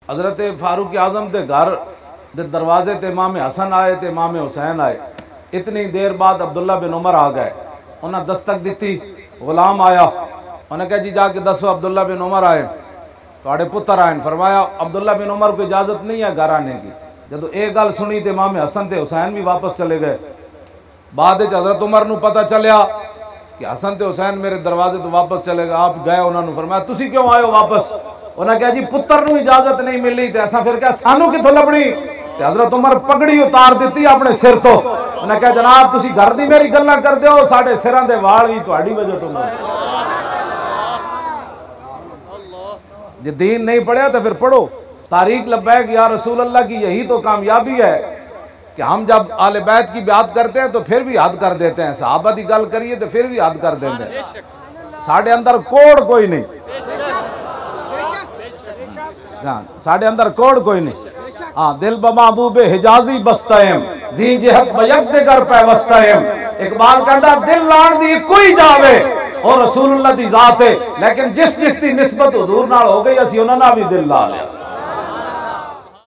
हजरत फारूक आजम के घर दे दरवाजे ते इमाम हसन आए ते इमाम हुसैन आए। इतनी देर बाद अब्दुल्ला बिन उमर आ गए। उन्हें दस्तक दी, गुलाम आया। उन्हें कहा जी जाके दसो अब्दुल्ला बिन उमर आए, थोड़े पुत्र आए। फरमाया अब्दुल्ला बिन उमर को इजाजत नहीं है घर आने की। जब एक गल सुनी तो इमाम हसन ते हुसैन भी वापस चले गए। बाद हजरत उमर नूं पता चलिया कि हसन ते हुसैन मेरे दरवाजे तो वापस चले गए। आप गए, उन्होंने फरमाया तुसी क्यों आए हो वापस? उन्हें कहा जी पुत्र नूं इजाजत नहीं मिली तो ऐसा फिर क्या सानू किथों लभनी? हजरत उमर पगड़ी उतार दी अपने सिर तो। उन्हें कहा जनाब तुसी घर दी मेरी गल्लां करदे हो, साडे सिरां दे वाल भी तुहाडी वजह तो मर। जे दीन नहीं पढ़िया तो फिर पढ़ो। तारीख लब्बैक या रसूल अल्लाह की यही तो कामयाबी है कि हम जब आले बैत की बात करते हैं तो फिर भी हद कर देते हैं, सहाबा की गल करिए तो फिर भी हद कर देते हैं। साढ़े अंदर कोड कोई नहीं, साढ़े अंदर कोड कोई नहीं। हाँ, दिल बमाबूबे हिजाजी बस्तयम जी जहत बयगदगर पैवस्तयम। इकबाल कहता दिल लान दी कोई जावे और रसूलुल्लाह दी जात है, लेकिन जिस जिस दी निस्बत हुजूर नाल हो गई असी उन्हां नाल भी दिल ला लिया।